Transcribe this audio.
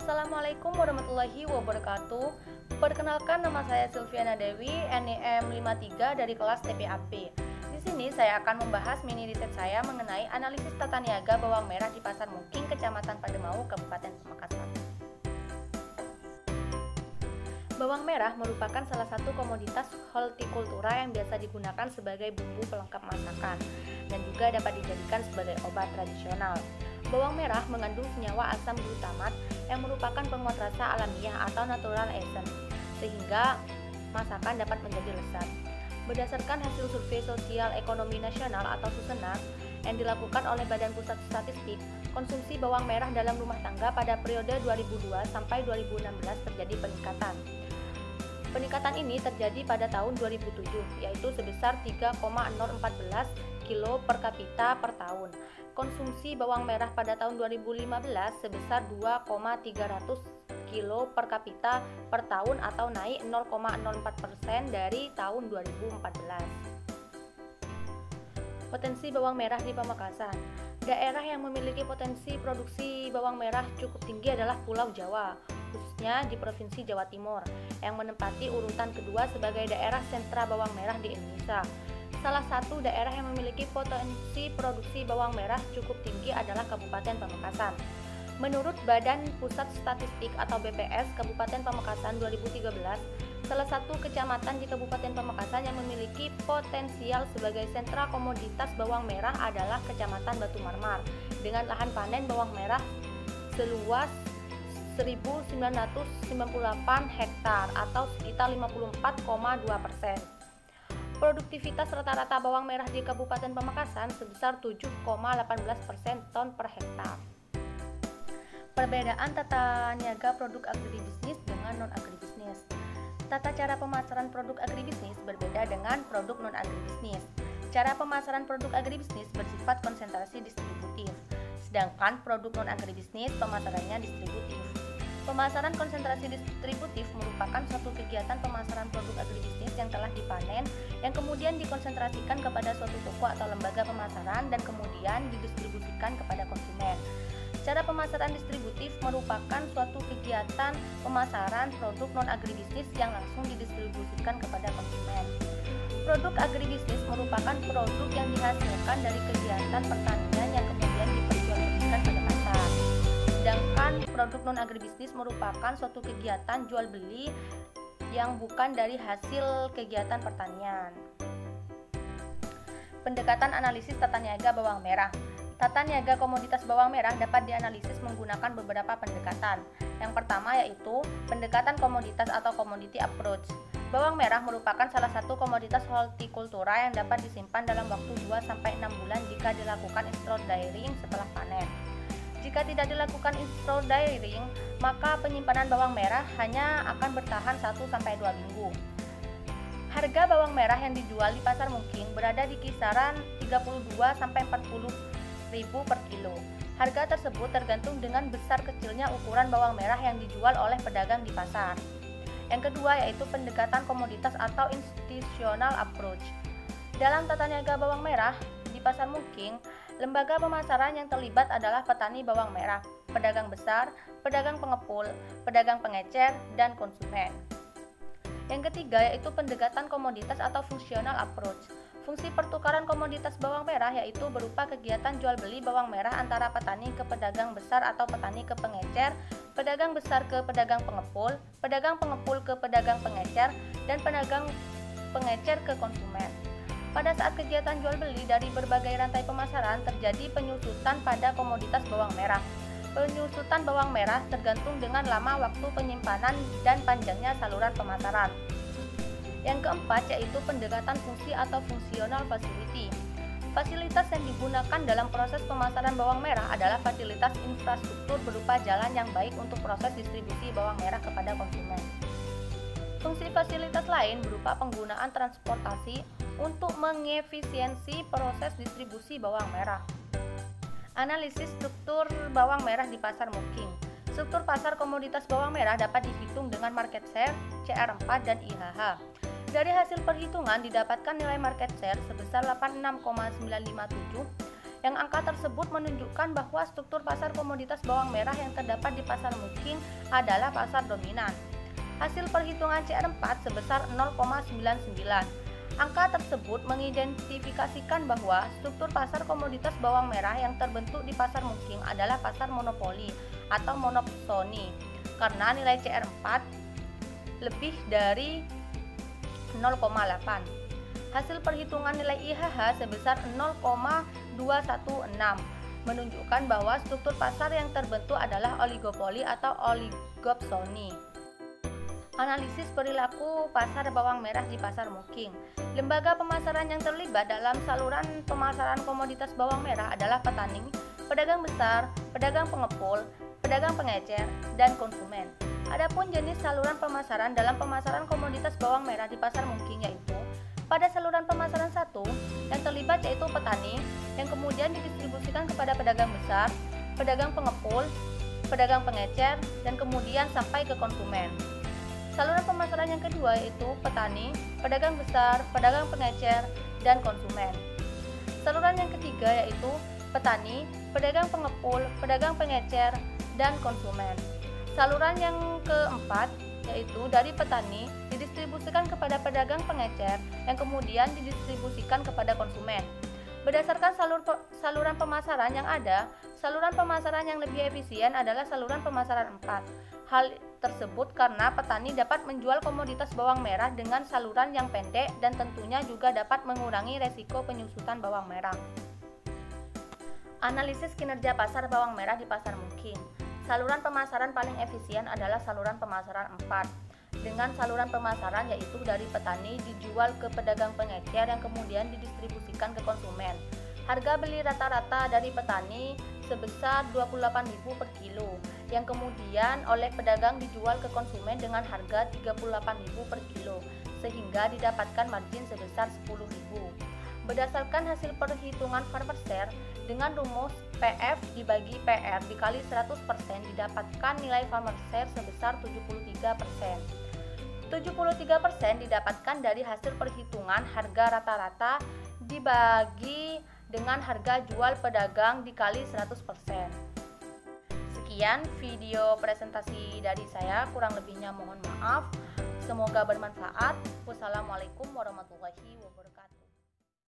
Assalamualaikum warahmatullahi wabarakatuh. Perkenalkan, nama saya Sylviana Dewi, NIM 53 dari kelas TPAP. Di sini saya akan membahas mini riset saya mengenai analisis tata niaga bawang merah di Pasar Muking, Kecamatan Pademau, Kabupaten Pamekasan. Bawang merah merupakan salah satu komoditas hortikultura yang biasa digunakan sebagai bumbu pelengkap masakan dan juga dapat dijadikan sebagai obat tradisional. Bawang merah mengandung senyawa asam glutamat yang merupakan penguat rasa alamiah atau natural essence, sehingga masakan dapat menjadi lezat. Berdasarkan hasil survei Sosial Ekonomi Nasional atau Susenas yang dilakukan oleh Badan Pusat Statistik, konsumsi bawang merah dalam rumah tangga pada periode 2002 sampai 2016 terjadi peningkatan. Peningkatan ini terjadi pada tahun 2007, yaitu sebesar 3,014 kilo per kapita per tahun. Konsumsi bawang merah pada tahun 2015 sebesar 2,300 kilo per kapita per tahun atau naik 0,04% dari tahun 2014. Potensi bawang merah di Pamekasan. Daerah yang memiliki potensi produksi bawang merah cukup tinggi adalah Pulau Jawa, khususnya di Provinsi Jawa Timur, yang menempati urutan kedua sebagai daerah sentra bawang merah di Indonesia. Salah satu daerah yang memiliki potensi produksi bawang merah cukup tinggi adalah Kabupaten Pamekasan. Menurut Badan Pusat Statistik atau BPS Kabupaten Pamekasan 2013, salah satu kecamatan di Kabupaten Pamekasan yang memiliki potensial sebagai sentra komoditas bawang merah adalah Kecamatan Batu Marmar dengan lahan panen bawang merah seluas 1.998 hektar atau sekitar 54,2%. Produktivitas rata-rata bawang merah di Kabupaten Pamekasan sebesar 7,18% ton per hektar. Perbedaan tata niaga produk agribisnis dengan non-agribisnis. Tata cara pemasaran produk agribisnis berbeda dengan produk non-agribisnis. Cara pemasaran produk agribisnis bersifat konsentrasi distributif, sedangkan produk non-agribisnis pemasarannya distributif. Pemasaran konsentrasi distributif merupakan suatu kegiatan pemasaran produk agribisnis yang telah dipanen yang kemudian dikonsentrasikan kepada suatu toko atau lembaga pemasaran dan kemudian didistribusikan kepada konsumen. Cara pemasaran distributif merupakan suatu kegiatan pemasaran produk non-agribisnis yang langsung didistribusikan kepada konsumen. Produk agribisnis merupakan produk yang dihasilkan dari kegiatan pertanian yang kemudian diperjualbelikan pada pasar. Sedangkan produk non-agribisnis merupakan suatu kegiatan jual beli yang bukan dari hasil kegiatan pertanian. Pendekatan analisis tata niaga bawang merah. Tata niaga komoditas bawang merah dapat dianalisis menggunakan beberapa pendekatan. Yang pertama yaitu pendekatan komoditas atau commodity approach. Bawang merah merupakan salah satu komoditas hortikultura yang dapat disimpan dalam waktu 2-6 bulan jika dilakukan install drying setelah panen. Jika tidak dilakukan install drying, maka penyimpanan bawang merah hanya akan bertahan 1-2 minggu. Harga bawang merah yang dijual di Pasar Muking berada di kisaran 32-40 ribu per kilo. Harga tersebut tergantung dengan besar kecilnya ukuran bawang merah yang dijual oleh pedagang di pasar. Yang kedua yaitu pendekatan komoditas atau institutional approach. Dalam tata niaga bawang merah di Pasar Muking, lembaga pemasaran yang terlibat adalah petani bawang merah, pedagang besar, pedagang pengepul, pedagang pengecer, dan konsumen. Yang ketiga yaitu pendekatan komoditas atau functional approach. Fungsi pertukaran komoditas bawang merah yaitu berupa kegiatan jual beli bawang merah antara petani ke pedagang besar atau petani ke pengecer, pedagang besar ke pedagang pengepul ke pedagang pengecer, dan pedagang pengecer ke konsumen. Pada saat kegiatan jual beli dari berbagai rantai pemasaran terjadi penyusutan pada komoditas bawang merah. Penyusutan bawang merah tergantung dengan lama waktu penyimpanan dan panjangnya saluran pemasaran. Yang keempat yaitu pendekatan fungsi atau functional facility. Fasilitas yang digunakan dalam proses pemasaran bawang merah adalah fasilitas infrastruktur berupa jalan yang baik untuk proses distribusi bawang merah kepada konsumen. Fungsi fasilitas lain berupa penggunaan transportasi untuk mengefisiensi proses distribusi bawang merah. Analisis struktur bawang merah di Pasar Muking. Struktur pasar komoditas bawang merah dapat dihitung dengan market share, CR4, dan IHH. Dari hasil perhitungan didapatkan nilai market share sebesar 86,957 yang angka tersebut menunjukkan bahwa struktur pasar komoditas bawang merah yang terdapat di pasar Muking adalah pasar dominan. Hasil perhitungan CR4 sebesar 0,99. Angka tersebut mengidentifikasikan bahwa struktur pasar komoditas bawang merah yang terbentuk di pasar Muking adalah pasar monopoli atau monopsoni karena nilai CR4 lebih dari 0,8. Hasil perhitungan nilai IHH sebesar 0,216 menunjukkan bahwa struktur pasar yang terbentuk adalah oligopoli atau oligopsoni. Analisis perilaku pasar bawang merah di pasar Muking. Lembaga pemasaran yang terlibat dalam saluran pemasaran komoditas bawang merah adalah petani, pedagang besar, pedagang pengepul, pedagang pengecer, dan konsumen. Adapun jenis saluran pemasaran dalam pemasaran komoditas bawang merah di pasar Muking yaitu pada saluran pemasaran 1 yang terlibat yaitu petani yang kemudian didistribusikan kepada pedagang besar, pedagang pengepul, pedagang pengecer, dan kemudian sampai ke konsumen. Saluran pemasaran yang kedua yaitu petani, pedagang besar, pedagang pengecer, dan konsumen. Saluran yang ketiga yaitu petani, pedagang pengepul, pedagang pengecer, dan konsumen. Saluran yang keempat yaitu dari petani didistribusikan kepada pedagang pengecer yang kemudian didistribusikan kepada konsumen. Berdasarkan saluran pemasaran yang ada, saluran pemasaran yang lebih efisien adalah saluran pemasaran 4. Hal tersebut karena petani dapat menjual komoditas bawang merah dengan saluran yang pendek dan tentunya juga dapat mengurangi resiko penyusutan bawang merah. Analisis kinerja pasar bawang merah di pasar Muking. Saluran pemasaran paling efisien adalah saluran pemasaran 4. Dengan saluran pemasaran yaitu dari petani dijual ke pedagang pengecer yang kemudian didistribusikan ke konsumen. Harga beli rata-rata dari petani sebesar 28.000 per kilo, yang kemudian oleh pedagang dijual ke konsumen dengan harga 38.000 per kilo, sehingga didapatkan margin sebesar 10.000. Berdasarkan hasil perhitungan farmer share dengan rumus PF dibagi PR dikali 100% didapatkan nilai farmer share sebesar 73%. 73% didapatkan dari hasil perhitungan harga rata-rata dibagi dengan harga jual pedagang dikali 100%. Sekian video presentasi dari saya, kurang lebihnya mohon maaf. Semoga bermanfaat. Wassalamualaikum warahmatullahi wabarakatuh.